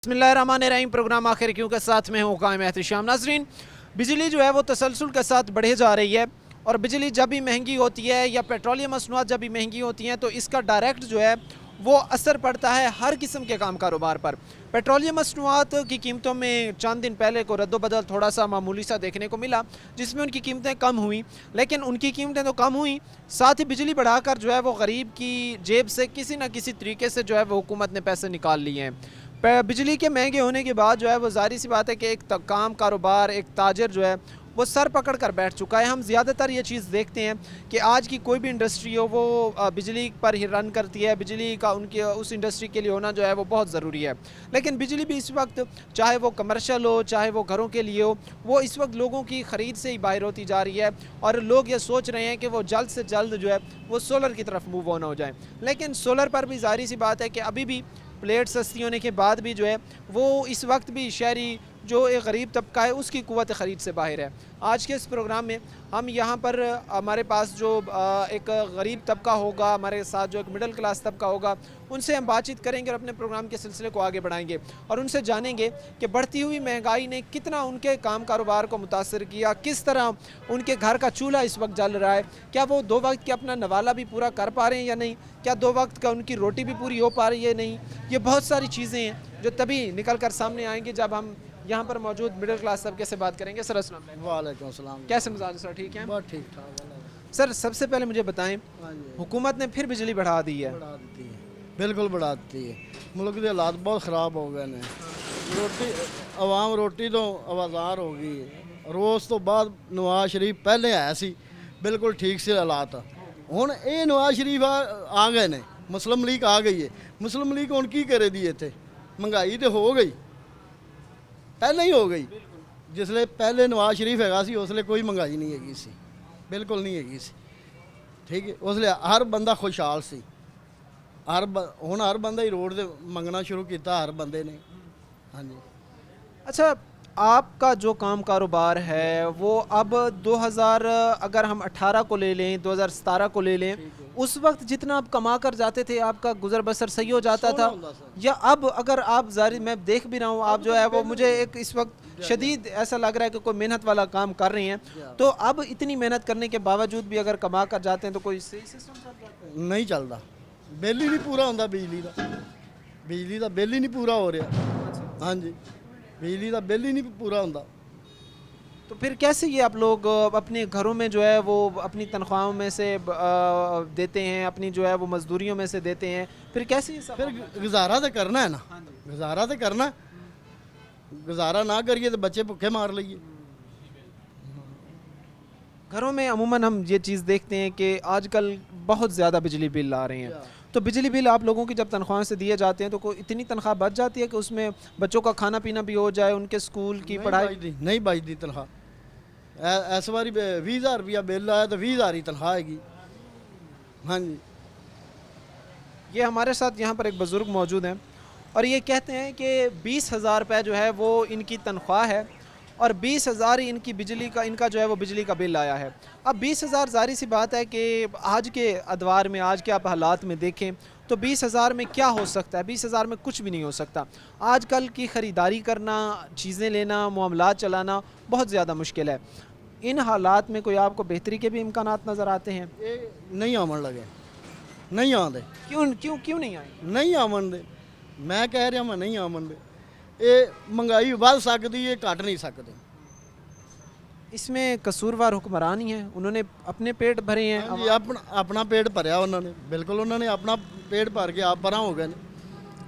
बिस्मिल्लाहिर्रहमानिर्रहीम। प्रोग्राम आखिर क्यों के साथ में हूँ कायम एहतिशाम। नाज़रीन, बिजली जो है वो तसलसल के साथ बढ़े जा रही है और बिजली जब भी महंगी होती है या पेट्रोलियम मसनूआत जब भी महंगी होती हैं तो इसका डायरेक्ट जो है वो असर पड़ता है हर किस्म के काम कारोबार पर। पेट्रोलियम मसनूआत की कीमतों में चंद दिन पहले को रद्दोबदल थोड़ा सा मामूली सा देखने को मिला, जिसमें उनकी कीमतें कम हुई, लेकिन उनकी कीमतें तो कम हुई, साथ ही बिजली बढ़ाकर जो है वो गरीब की जेब से किसी न किसी तरीके से जो है वो हुकूमत ने पैसे निकाल लिए हैं। बिजली के महंगे होने के बाद जो है वो ज़ाहिर सी बात है कि एक काम कारोबार, एक ताजर जो है वो सर पकड़ कर बैठ चुका है। हम ज़्यादातर ये चीज़ देखते हैं कि आज की कोई भी इंडस्ट्री हो वो बिजली पर ही रन करती है। बिजली का उनकी उस इंडस्ट्री के लिए होना जो है वो बहुत ज़रूरी है, लेकिन बिजली भी इस वक्त, चाहे वो कमर्शियल हो चाहे वो घरों के लिए हो, वो इस वक्त लोगों की ख़रीद से ही बाहर होती जा रही है और लोग ये सोच रहे हैं कि वो जल्द से जल्द जो है वो सोलर की तरफ मूव ऑन हो जाए। लेकिन सोलर पर भी ज़ाहिर सी बात है कि अभी भी प्लेट सस्ती होने के बाद भी जो है वो इस वक्त भी शहरी जो एक गरीब तबका है उसकी कुव्वत ख़रीद से बाहर है। आज के इस प्रोग्राम में हम यहाँ पर हमारे पास जो एक गरीब तबका होगा, हमारे साथ जो एक मिडिल क्लास तबका होगा, उनसे हम बातचीत करेंगे और अपने प्रोग्राम के सिलसिले को आगे बढ़ाएंगे और उनसे जानेंगे कि बढ़ती हुई महंगाई ने कितना उनके काम कारोबार को मुतासर किया, किस तरह उनके घर का चूल्हा इस वक्त जल रहा है, क्या वो दो वक्त के अपना नवाला भी पूरा कर पा रहे हैं या नहीं, क्या दो वक्त का उनकी रोटी भी पूरी हो पा रही है नहीं। ये बहुत सारी चीज़ें हैं जो तभी निकल कर सामने आएंगी जब हम यहाँ पर मौजूद मिडिल क्लास तबके से बात करेंगे। सर अस्सलाम वालेकुम। वालेकुम सलाम। कैसे मिजाज सर, ठीक हैं? बहुत ठीक ठाक। सर सबसे पहले मुझे बताएं, हाँ जी, हुकूमत ने फिर बिजली बढ़ा दी है। बढ़ा देती है, बिल्कुल बढ़ा देती है। मुल्क के हालात बहुत ख़राब हो गए हैं। रोटी आवाम रोटी तो आवाज़ार हो गई है। रोज़ तो बाद नवाज शरीफ पहले आया सी, बिल्कुल ठीक से हालात। हुण ये नवाज शरीफ आ गए ने, मुस्लिम लीग आ गई है। मुस्लिम लीग हुण की करे दिए थे, महंगाई तो हो गई, पहले ही हो गई। जिसले पहले नवाज शरीफ हैगा सी उसले कोई महंगाई नहीं हैगी सी, बिल्कुल नहीं हैगी सी, ठीक है। उसले हर बंदा खुशहाल सी, हुण हर बंदा ही रोड से मंगना शुरू किया, हर बंदे ने। हाँ जी। अच्छा, आपका जो काम कारोबार है वो अब 2000 अगर हम 18 को ले लें, 2017 को ले लें, उस वक्त जितना आप कमा कर जाते थे आपका गुजर बसर सही हो जाता था, या अब अगर आप जारी, मैं देख भी रहा हूँ आप जो है वो, मुझे एक इस वक्त शदीद ऐसा लग रहा है कि कोई मेहनत वाला काम कर रहे हैं, तो अब इतनी मेहनत करने के बावजूद भी अगर कमा कर जाते हैं तो कोई सही सिस्टम चल जाता है? नहीं चलता, बिल ही नहीं पूरा होता। बिजली का बिल ही नहीं पूरा हो रहा। हाँ जी, बिजली का बिल ही नहीं पूरा होता। तो फिर कैसे ये आप लोग अपने घरों में जो है वो अपनी तनख्वाहों में से देते हैं, अपनी जो है वो मजदूरियों में से देते हैं, फिर कैसे ये सब? फिर गुजारा तो करना है ना, गुजारा तो करना। गुजारा ना करिए तो बच्चे भुखे मार लिए। घरों में अमूमन हम ये चीज़ देखते हैं कि आजकल बहुत ज़्यादा बिजली बिल आ रहे हैं, तो बिजली बिल आप लोगों की जब तनख्वाह से दिए जाते हैं तो कोई इतनी तनख्वाह बच जाती है कि उसमें बच्चों का खाना पीना भी हो जाए, उनके स्कूल की पढ़ाई? नहीं बचती तनख्वाह। इस बारी 20,000 रुपया बिल आया तो 20,000 ही तनख्वाह आएगी। हाँ जी। ये हमारे साथ यहाँ पर एक बुज़ुर्ग मौजूद हैं और ये कहते हैं कि 20,000 रुपये जो है वो इनकी तनख्वाह है और 20,000 ही इनकी बिजली का, इनका जो है वो बिजली का बिल आया है। अब 20,000, ज़ाहिर सी बात है कि आज के अदवार में, आज के आप हालात में देखें तो 20,000 में क्या हो सकता है? 20,000 में कुछ भी नहीं हो सकता। आजकल की ख़रीदारी करना, चीज़ें लेना, मामलात चलाना बहुत ज़्यादा मुश्किल है। इन हालात में कोई आपको बेहतरी के भी इम्कानात नज़र आते हैं? ये नहीं आवन लगे, नहीं आते। क्यों क्यों क्यों नहीं आए? नहीं आवन दे, मैं कह रहा मैं नहीं आवन दे। ये महंगाई बढ़ सकती है, घट नहीं सकती। इसमें कसूरवार हुक्मरान ही हैं, उन्होंने अपने पेट भरे हैं। हाँ जी, अपना पेट भरया उन्होंने, बिल्कुल उन्होंने अपना पेट भर के आप परा हो गए ने।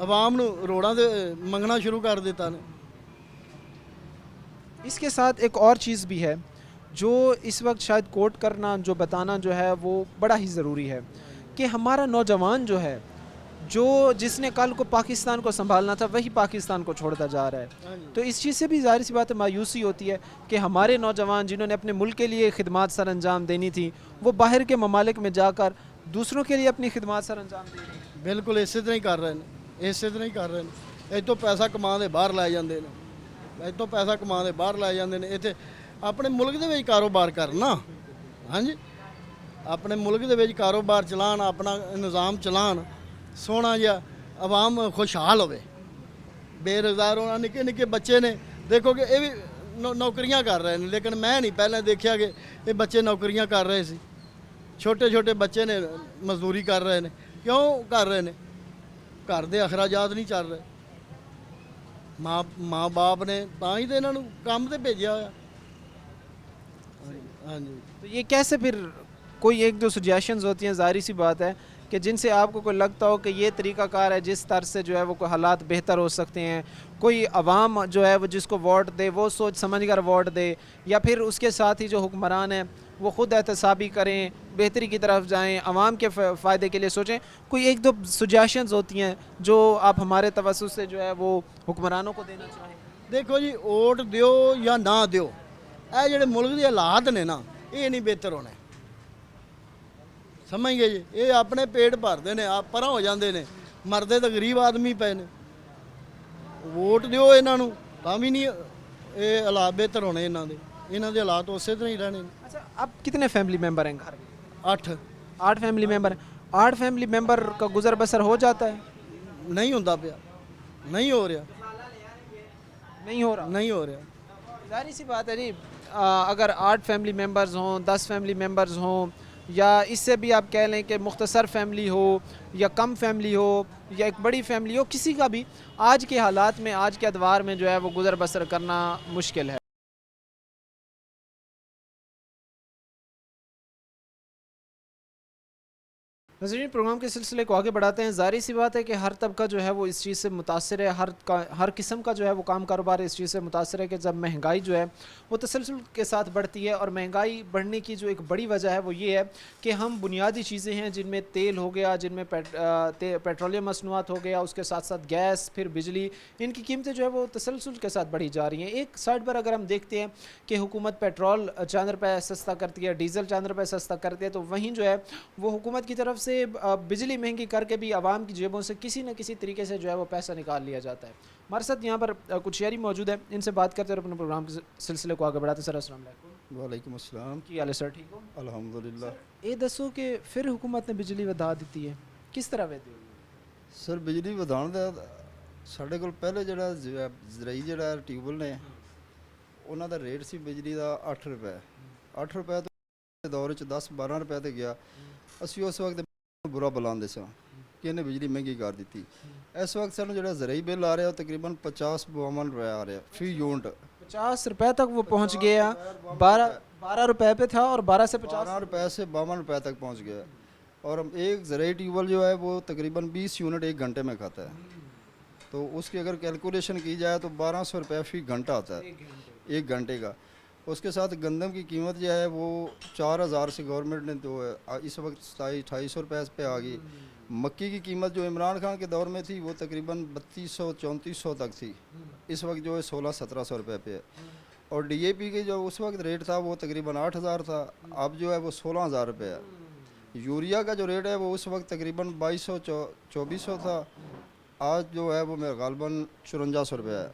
आवाम नूं रोडां ते मंगना शुरू कर दिता ने। इसके साथ एक और चीज़ भी है जो इस वक्त शायद कोट करना, जो बताना जो है वो बड़ा ही ज़रूरी है कि हमारा नौजवान जो है, जो जिसने कल को पाकिस्तान को संभालना था, वही पाकिस्तान को छोड़ता जा रहा है। तो इस चीज़ से भी ज़ाहिर सी बात है मायूसी होती है कि हमारे नौजवान जिन्होंने अपने मुल्क के लिए खिदमत सर अंजाम देनी थी, वो बाहर के ममालिक में जाकर दूसरों के लिए अपनी खिदमत सर अंजाम दे रहे हैं। बिल्कुल इस तरह ही कर रहे हैं, इस तरह ही कर रहे हैं। इतों पैसा कमा के बाहर लै जाते हैं, इतों पैसा कमा के बाहर लै जाते हैं। इतने अपने मुल्क के कारोबार करना। हाँ जी, अपने मुल्क के कारोबार चलान, अपना निज़ाम चलान, सोहना जिहा आवाम खुशहाल होवे। ਬੇਰੁਜ਼ਗਾਰ ਹੋਣਾ, ਨਿੱਕੇ ਨਿੱਕੇ ਬੱਚੇ ਨੇ, ਦੇਖੋ ਕਿ ਇਹ ਵੀ ਨੌਕਰੀਆਂ ਕਰ ਰਹੇ ਨੇ, ਲੇਕਿਨ ਮੈਂ ਨਹੀਂ ਪਹਿਲਾਂ ਦੇਖਿਆ ਕਿ ਇਹ ਬੱਚੇ ਨੌਕਰੀਆਂ ਕਰ ਰਹੇ ਸੀ। ਛੋਟੇ ਛੋਟੇ ਬੱਚੇ ਨੇ ਮਜ਼ਦੂਰੀ ਕਰ ਰਹੇ ਨੇ। ਕਿਉਂ ਕਰ ਰਹੇ ਨੇ? ਘਰ ਦੇ ਅਖਰਾਜਾਤ ਨਹੀਂ ਚੱਲ ਰਹੇ। ਮਾਂ ਬਾਪ ਨੇ ਤਾਂ ਹੀ ਤਾਂ ਇਹਨਾਂ ਨੂੰ ਕੰਮ ਤੇ ਭੇਜਿਆ ਹੋਇਆ। ਹਾਂਜੀ। तो ये कैसे फिर कोई एक दो सजेशंस होती हैं, ज़ाहिर सी बात है कि जिनसे आपको कोई लगता हो कि ये तरीक़ाकार है जिस तरह से जो है वो कोई हालात बेहतर हो सकते हैं, कोई अवाम जो है वो जिसको वोट दे वो सोच समझ कर वोट दे, या फिर उसके साथ ही जो हुक्मरान हैं वो ख़ुद एहतसाबी करें, बेहतरी की तरफ जाएं, अवाम के फ़ायदे के लिए सोचें। कोई एक दो सजेशंस होती हैं जो आप हमारे तवज्जुह से जो है वो हुक्मरानों को देना चाहें? ਦੇਖੋ ਜੀ, ਵੋਟ ਦਿਓ ਜਾਂ ਨਾ ਦਿਓ, ਇਹ ਜਿਹੜੇ ਮੁਲਕ ਦੇ ਹਾਲਾਤ ਨੇ ਨਾ, ਇਹ ਨਹੀਂ ਬਿਹਤਰ ਹੋਣੇ। ਸਮਝ ਗਏ ਜੀ? ਇਹ ਆਪਣੇ ਪੇਟ ਭਰਦੇ ਨੇ, ਆਪ ਪਰਾਂ ਹੋ ਜਾਂਦੇ ਨੇ, ਮਰਦੇ ਤਾਂ ਗਰੀਬ ਆਦਮੀ ਪਏ ਨੇ। ਵੋਟ ਦਿਓ ਇਹਨਾਂ ਨੂੰ ਤਾਂ ਵੀ ਨਹੀਂ ਇਹ ਹਾਲਾਤ ਬਿਹਤਰ ਹੋਣੇ ਇਹਨਾਂ ਦੇ ਹਾਲਾਤ ਉਸੇ ਤਰ੍ਹਾਂ ਹੀ ਰਹਿਣੇ ਨੇ। अच्छा, आप कितने फैमिली मेम्बर हैं घर में? 8 8 फैमिली मेम्बर। 8 फैमिली मेम्बर का गुजर बसर हो जाता है? ਨਹੀਂ ਹੁੰਦਾ ਪਿਆ, ਨਹੀਂ ਹੋ ਰਿਹਾ, नहीं हो रहा। ਨਹੀਂ ਹੋ ਰਿਹਾ। ज़ाहिर सी बात है जी, अगर 8 फैमिली मेम्बर्स हों, 10 फैमिली मेम्बर्स हों, या इससे भी आप कह लें कि मुख्तसर फैमिली हो या कम फैमिली हो या एक बड़ी फैमिली हो, किसी का भी आज के हालात में, आज के अदवार में जो है वो गुजर बसर करना मुश्किल है। नज़रीन, प्रोग्राम के सिलसिले को आगे बढ़ाते हैं। ज़ाहिर सी बात है कि हर तबका जो है वो इस चीज़ से मुतासर है, हर किस्म का जो है वो काम कारोबार इस चीज़ से मुतासर है कि जब महंगाई जो है वो तसलसल के साथ बढ़ती है, और महंगाई बढ़ने की जो एक बड़ी वजह है वो ये है कि हम बुनियादी चीज़ें हैं जिनमें तेल हो गया, जिनमें पेट्रोलियम मसनूआत हो गया, उसके साथ साथ गैस, फिर बिजली, इनकी कीमतें जो है वो तसलसल के साथ बढ़ी जा रही हैं। एक साइड पर अगर हम देखते हैं कि हुकूमत पेट्रोल 4 रुपये सस्ता करती है, डीज़ल 4 रुपये सस्ता करती है, तो वहीं जो है वो हुकूमत की तरफ से बिजली महंगी करके भी आवाम की जेबों से किसी न किसी तरीके से जो है वो पैसा निकाल लिया जाता है। हमारे साथ यहाँ पर कुछ शहरी मौजूद है, इनसे बात करते हैं और अपने प्रोग्राम के सिलसिले को आगे बढ़ाते हैं। सर अस्सलाम वालेकुम। वालेकुम अस्सलाम। की हाल है सर? ठीक हो? अल्हम्दुलिल्लाह। ये दसो कि फिर हुकूमत ने बिजली वधा दी है, किस तरह वधी? ਸਰ ਬਿਜਲੀ ਵਧਾਉਣ ਦਾ ਸਾਡੇ ਕੋਲ ਪਹਿਲੇ ਜਿਹੜਾ ਜ਼ਰਾਈ ਜਿਹੜਾ ਟਿਊਬਲ ਨੇ ਉਹਨਾਂ ਦਾ ਰੇਟ ਸੀ ਬਿਜਲੀ ਦਾ 8 ਰੁਪਏ। 8 ਰੁਪਏ ਤੋਂ ਦੌਰ ਵਿੱਚ 10-12 ਰੁਪਏ ਤੇ ਗਿਆ। ਅਸੀਂ ਉਸ ਵਕਤ ਬੁਰਾ ਬੁਲਾਉਂਦੇ ਸਾਂ ਕਿ ਇਹਨੇ ਬਿਜਲੀ ਮਹਿੰਗੀ ਕਰ ਦਿੱਤੀ। ਇਸ ਵਕਤ ਸਾਨੂੰ ਜਿਹੜਾ ਜ਼ਰਾਈ ਬਿੱਲ ਆ ਰਿਹਾ ਉਹ ਤਕਰੀਬਨ 50-52 ਰੁਪਏ ਆ ਰਿਹਾ ਫੀ यूनिट। 50 रुपए तक वो पहुँच गया। 12 रुपए पे था और 12 से 50 12 रुपए से 52 रुपए तक पहुंच गया। और एक ज़राई ट्यूबवेल जो है वो तकरीबन 20 यूनिट 1 घंटे में खाता है, तो उसकी अगर कैलकुलेशन की जाए तो 1200 रुपये फ़ी घंटा आता है 1 घंटे का। उसके साथ गंदम की कीमत जो है वो 4000 से गवर्नमेंट ने तो इस वक्त 2700-2800 रुपये पे आ गई। मक्की की कीमत जो इमरान खान के दौर में थी वो तकरीबन 3200-3400 तक थी, इस वक्त जो है 1600-1700 रुपये पे है। और DAP की जो उस वक्त रेट था वो तकरीबन 8000 था, अब जो है वो 16000 रुपये है। यूरिया का जो रेट है वो उस वक्त तकरीबन 2200-2400 था, आज जो है वो मेरा गालबन 5400 रुपये है।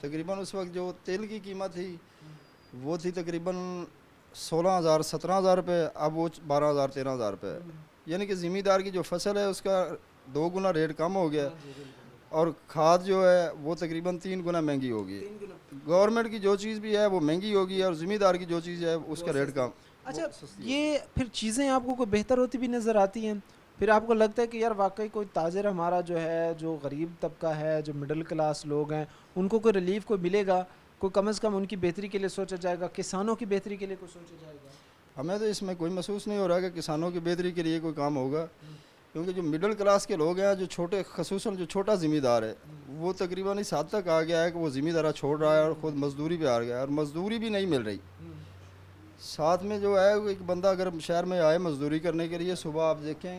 तकरीबन उस वक्त जो तेल की कीमत थी वो थी तकरीबन 16000-17000 रुपये, अब वो 12000-13000 रुपये। यानी कि ज़मींदार की जो फसल है उसका 2 गुना रेट कम हो गया, और खाद जो है वो तकरीबन 3 गुना महंगी होगी। गवर्नमेंट की जो चीज़ भी है वो महंगी होगी और ज़मींदार की जो चीज़ है उसका रेट कम। अच्छा, ये फिर चीज़ें आपको कोई बेहतर होती भी नज़र आती हैं? फिर आपको लगता है कि यार वाकई कोई ताजर हमारा जो है, जो गरीब तबका है, जो मिडिल क्लास लोग हैं, उनको कोई रिलीफ कोई मिलेगा, कोई कम से कम उनकी बेहतरी के लिए सोचा जाएगा, किसानों की बेहतरी के लिए कोई सोचा जाएगा? हमें तो इसमें कोई महसूस नहीं हो रहा कि किसानों की बेहतरी के लिए कोई काम होगा, क्योंकि जो मिडिल क्लास के लोग हैं, जो छोटे खसूसन जो छोटा ज़मींदार है वो तकरीबन इस हद तक आ गया है कि वो ज़मींदारा छोड़ रहा है और ख़ुद मजदूरी पे आ गया है, और मजदूरी भी नहीं मिल रही। साथ में जो है एक बंदा अगर शहर में आए मजदूरी करने के लिए, सुबह आप देखें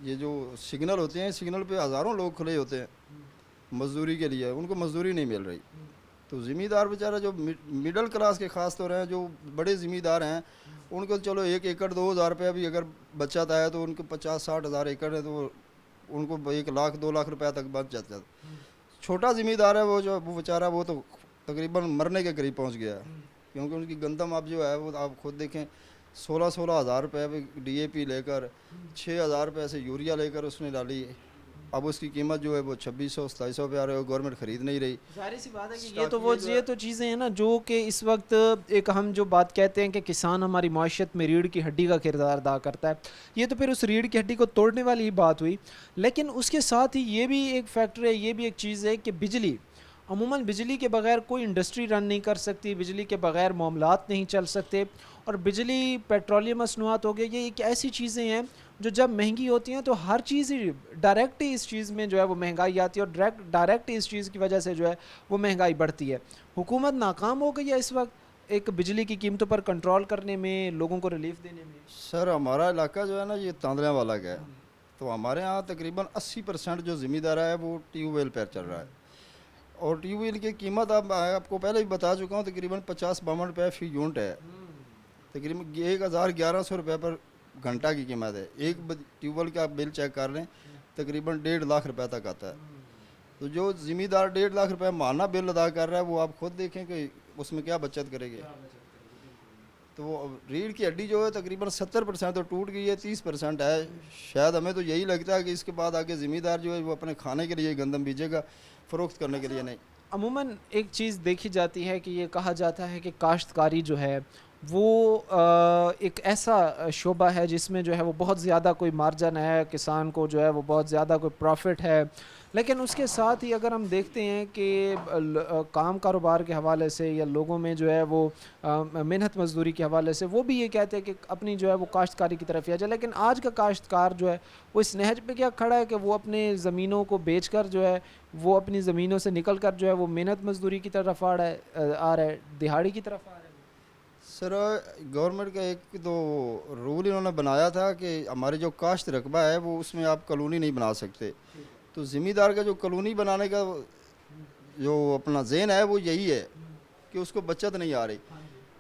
ये जो सिग्नल होते हैं, सिग्नल पे हज़ारों लोग खड़े होते हैं मजदूरी के लिए, उनको मजदूरी नहीं मिल रही। तो ज़मींदार बेचारा जो मिडिल क्लास के ख़ास तौर हैं, जो बड़े ज़मींदार हैं, उनको चलो 1 एकड़ 2000 रुपये भी अगर बचत आया तो उनको 50-60 हज़ार एकड़ है तो उनको 1 लाख 2 लाख रुपये तक बच जाता है। छोटा ज़मींदार है वो जो वो बेचारा वो तो तकरीबन मरने के करीब पहुंच गया है, क्योंकि उनकी गंदम अब जो है वो आप खुद देखें 16-16 हज़ार रुपये DAP लेकर 6000 रुपये से यूरिया लेकर उसने डाली, अब उसकी कीमत जो है वो 2600-2700 पे आ रही है, गवर्नमेंट ख़रीद नहीं रही। ज़ाहिर सी बात है कि स्टार्टिंग ये तो चीज़ें हैं ना जो कि इस वक्त एक हम जो बात कहते हैं कि किसान हमारी माशत में रीढ़ की हड्डी का किरदार अदा करता है, ये तो फिर उस रीढ़ की हड्डी को तोड़ने वाली ही बात हुई। लेकिन उसके साथ ही ये भी एक फैक्टर है, ये भी एक चीज़ है कि बिजली, अमूमन बिजली के बगैर कोई इंडस्ट्री रन नहीं कर सकती, बिजली के बगैर मामलात नहीं चल सकते, और बिजली, पेट्रोलियम मसनूआत हो गए, ये एक ऐसी चीज़ें हैं जो जब महंगी होती हैं तो हर चीज़ ही डायरेक्ट ही इस चीज़ में जो है वो महंगाई आती है, और डायरेक्ट इस चीज़ की वजह से जो है वो महंगाई बढ़ती है। हुकूमत नाकाम हो गई है इस वक्त एक बिजली की कीमतों पर कंट्रोल करने में, लोगों को रिलीफ देने में। सर हमारा इलाका जो है ना ये तांदलियाँ वाला का है, तो हमारे यहाँ तकरीबन 80% जो ज़मींदार है वो ट्यूबवेल पर चल रहा है, और ट्यूबवेल की कीमत अब आपको पहले भी बता चुका हूँ, तकरीबन 50-52 रुपये फी यूनिट है, तकरीबन 1100 रुपये पर घंटा की कीमत है। एक ट्यूबवेल का आप बिल चेक कर लें, तकरीबन 1.5 लाख रुपए तक आता है। तो जो ज़मींदार 1.5 लाख रुपए माहाना बिल अदा कर रहा है, वो आप खुद देखें कि उसमें क्या बचत करेंगे। तो वो रीढ़ की हड्डी जो है तकरीबन 70% तो टूट गई है, 30% है। शायद हमें तो यही लगता है कि इसके बाद आगे ज़मींदार जो है वो अपने खाने के लिए गंदम बीजेगा, फ़रोख्त करने के लिए नहीं। अमूमन एक चीज़ देखी जाती है कि ये कहा जाता है कि काश्तकारी जो है वो एक ऐसा शोबा है जिसमें जो है वो बहुत ज़्यादा कोई मार्जिन है, किसान को जो है वो बहुत ज़्यादा कोई प्रॉफिट है। लेकिन उसके साथ ही अगर हम देखते हैं कि काम कारोबार के हवाले से या लोगों में जो है वो मेहनत मजदूरी के हवाले से वो भी ये कहते हैं कि अपनी जो है वो काश्तकारी की तरफ ही आ जाए। लेकिन आज का काश्तकार जो है वो इस नहज पे क्या खड़ा है कि वो अपने ज़मीनों को बेचकर जो है वो अपनी ज़मीनों से निकल कर जो है वो मेहनत मजदूरी की तरफ आ रहा है, दिहाड़ी की तरफ आ रहा है। सर गवर्नमेंट का एक तो रूल इन्होंने बनाया था कि हमारे जो काश्त रकबा है वो उसमें आप कॉलोनी नहीं बना सकते। तो ज़मींदार का जो कॉलोनी बनाने का जो अपना ज़हन है वो यही है कि उसको बचत नहीं आ रही।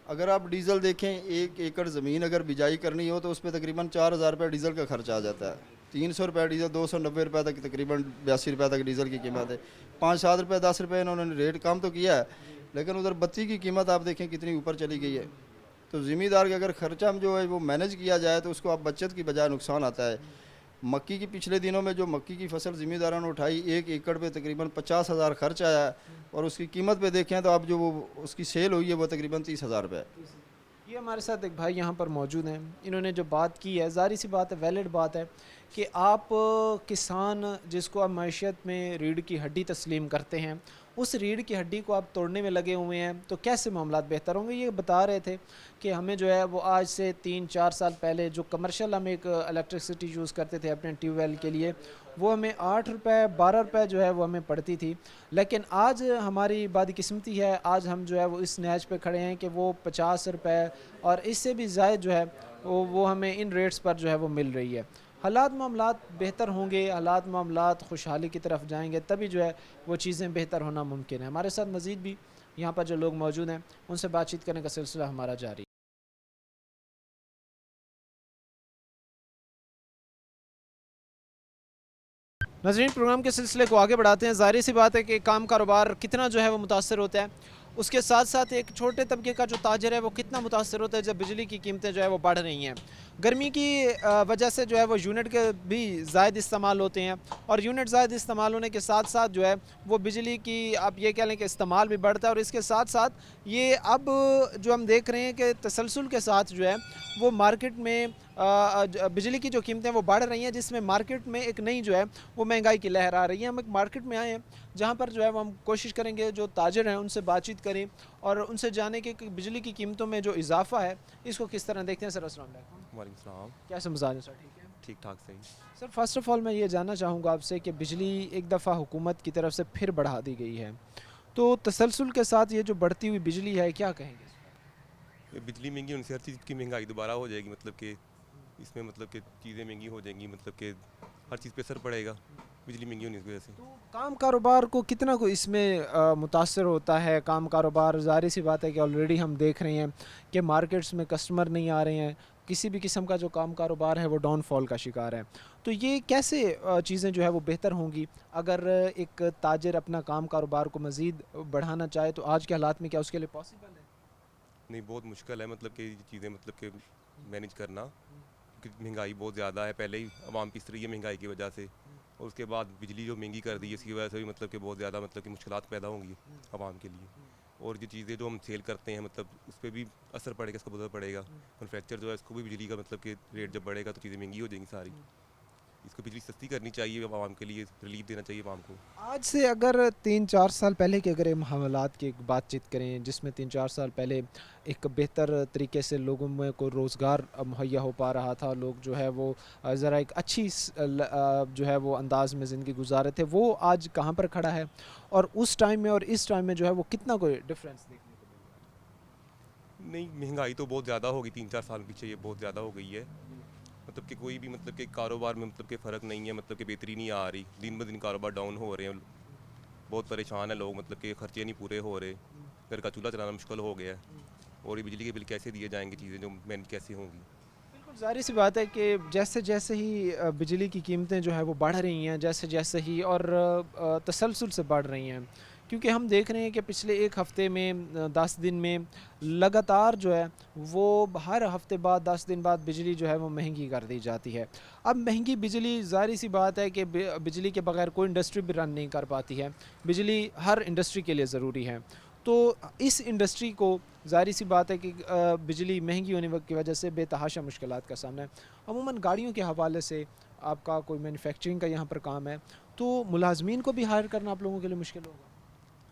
अगर आप डीज़ल देखें, 1 एकड़ ज़मीन अगर बिजाई करनी हो तो उस पर तकरीबन 4000 रुपये डीज़ल का खर्च आ जाता है। 300 रुपये डीज़ल, 290 रुपये तक, तकरीबन 82 रुपये तक डीज़ल की कीमत है। 5-7 रुपये 10 रुपये इन्होंने रेट कम तो किया है, लेकिन उधर बत्ती की कीमत आप देखें कितनी ऊपर चली गई है। तो ज़मींदार का अगर ख़र्चा जो है वो मैनेज किया जाए तो उसको आप बचत की बजाय नुकसान आता है। मक्की की पिछले दिनों में जो मक्की की फसल ज़मींदारों ने उठाई, 1 एकड़ पे तकरीबन 50,000 खर्च आया है, और उसकी कीमत पे देखें तो अब जो वो उसकी सेल हुई है वो तकरीबन 30,000 रुपये है। ये हमारे साथ एक भाई यहाँ पर मौजूद हैं, इन्होंने जो बात की है ज़ाहिर सी बात है, वैलिड बात है कि आप किसान जिसको आप मईशत में रीढ़ की हड्डी तस्लीम करते हैं, उस रीढ़ की हड्डी को आप तोड़ने में लगे हुए हैं, तो कैसे मामलात बेहतर होंगे। ये बता रहे थे कि हमें जो है वो आज से 3-4 साल पहले जो कमर्शियल हम एक इलेक्ट्रिसिटी यूज़ करते थे अपने ट्यूबवेल के लिए, वो हमें 8 रुपये 12 रुपये जो है वो हमें पड़ती थी। लेकिन आज हमारी बदकिस्मती है, आज हम जो है वो इस नहज पे खड़े हैं कि वो 50 रुपये और इससे भी ज़ायद जो है वो हमें इन रेट्स पर जो है वो मिल रही है। हालात मामलात बेहतर होंगे, हालात मामलात खुशहाली की तरफ जाएंगे, तभी जो है वो चीज़ें बेहतर होना मुमकिन है। हमारे साथ मज़ीद भी यहाँ पर जो लोग मौजूद हैं उनसे बातचीत करने का सिलसिला हमारा जारी है। नाज़रीन, प्रोग्राम के सिलसिले को आगे बढ़ाते हैं। ज़ाहिर सी बात है कि काम कारोबार कितना जो है वो मुतासर होता है, उसके साथ साथ एक छोटे तबके का जो ताजर है वो कितना मुतासर होता है जब बिजली की कीमतें जो है वो बढ़ रही हैं। गर्मी की वजह से जो है वो यूनिट के भी ज़ायद इस्तेमाल होते हैं, और यूनिट ज़ायद इस्तेमाल होने के साथ साथ जो है वो बिजली की आप ये कह लें कि इस्तेमाल भी बढ़ता है। और इसके साथ साथ ये अब जो हम देख रहे हैं कि तसलसल के साथ जो है वो मार्केट में बिजली की जो कीमतें वो बढ़ रही हैं, जिसमें मार्केट में एक नई जो है वो महंगाई की लहर आ रही है। हम एक मार्केट में आए हैं जहाँ पर जो है वो हम कोशिश करेंगे जो ताजर हैं उनसे बातचीत करें और उनसे जाने कि बिजली की कीमतों में जो इजाफा है इसको किस तरह देखते हैं। सर अस्सलाम वालेकुम। वालेकुम सलाम। कैसे मजाज है सर? ठीक है, ठीक ठाक सही। सर फर्स्ट ऑफ़ ऑल मैं ये जानना चाहूँगा आपसे कि बिजली एक दफ़ा हुकूमत की तरफ से फिर बढ़ा दी गई है, तो तसलसल के साथ ये जो बढ़ती हुई बिजली है क्या कहेंगे? ये बिजली महंगी होने से हर चीज़ की महंगाई दोबारा हो जाएगी, मतलब कि इसमें मतलब कि चीज़ें महंगी हो जाएंगी, मतलब कि हर चीज़ पे असर पड़ेगा बिजली महंगी होने की वजह से। तो काम कारोबार को कितना को इसमें मुतासर होता है? काम कारोबार ज़ाहिर सी बात है कि ऑलरेडी हम देख रहे हैं कि मार्केट्स में कस्टमर नहीं आ रहे हैं, किसी भी किस्म का जो काम कारोबार है वो डाउनफॉल का शिकार है। तो ये कैसे चीज़ें जो है वो बेहतर होंगी अगर एक ताजर अपना काम कारोबार को मज़ीद बढ़ाना चाहे, तो आज के हालात में क्या उसके लिए पॉसिबल है? नहीं, बहुत मुश्किल है, मतलब कि ये चीज़ें मतलब कि मैनेज करना, क्योंकि महंगाई बहुत ज़्यादा है, पहले ही आवाम पिस रही है महंगाई की वजह से, اور اس کے بعد بجلی جو مہنگی کر دی ہے اس کی وجہ سے بھی مطلب کہ بہت زیادہ مطلب کہ مشکلات پیدا ہوں گی عوام کے لیے. اور جو چیزیں جو ہم سیل کرتے ہیں مطلب اس پہ بھی اثر پڑے گا, اس کا بہت اثر پڑے گا. مینوفیکچر جو ہے اس کو بھی بجلی کا مطلب کہ ریٹ جب بڑھے گا تو چیزیں مہنگی ہو جائیں گی ساری. اس کو بجلی سستی کرنی چاہیے عوام کے لیے, ریلیف دینا چاہیے عوام کو. آج سے اگر 3-4 سال پہلے کے اگر ہم حوالات کی بات چیت کریں جس میں 3-4 سال پہلے ایک بہتر طریقے سے لوگوں میں کو روزگار مہیا ہو پا رہا تھا, لوگ جو ہے وہ ذرا ایک اچھی جو ہے وہ انداز میں زندگی گزارے تھے, وہ آج کہاں پر کھڑا ہے اور اس ٹائم میں اور اس ٹائم میں جو ہے وہ کتنا کوئی ڈفرینس دیکھنے کو مل رہا ہے؟ نہیں, مہنگائی تو بہت زیادہ ہوگی 3-4 سال پیچھے, یہ بہت زیادہ ہو گئی ہے. مطلب کہ کوئی بھی مطلب کہ کاروبار میں مطلب کہ فرق نہیں ہے, مطلب کہ بہتری نہیں آ رہی, دن بدن کاروبار ڈاؤن ہو رہے ہیں, بہت پریشان ہیں لوگ, مطلب کہ خرچے نہیں پورے ہو رہے, گھر کا چولہا چلانا مشکل ہو گیا ہے, اور یہ بجلی کے بل کیسے دیے جائیں گے, چیزیں جو مینج کیسے ہوں گی. بالکل ظاہر سی بات ہے کہ جیسے جیسے ہی بجلی کی قیمتیں جو ہے وہ بڑھ رہی ہیں, جیسے جیسے ہی اور تسلسل سے بڑھ رہی ہیں, کیونکہ ہم دیکھ رہے ہیں کہ پچھلے ایک ہفتے میں 10 دن میں لگاتار جو ہے وہ ہر ہفتے بعد 10 دن بعد بجلی جو ہے وہ مہنگی کر دی جاتی ہے. اب مہنگی بجلی, ظاہر سی بات ہے کہ بجلی کے بغیر کوئی انڈسٹری بھی رن نہیں کر پاتی ہے, بجلی ہر انڈسٹری کے لیے ضروری ہے. تو اس انڈسٹری کو ظاہر سی بات ہے کہ بجلی مہنگی ہونے کی وجہ سے بے تحاشا مشکلات کا سامنا ہے. عموماً گاڑیوں کے حوالے سے آپ کا کوئی مینوفیکچرنگ کا یہاں پر کام ہے, تو ملازمین کو بھی ہائر کرنا آپ لوگوں کے لیے مشکل ہوگا.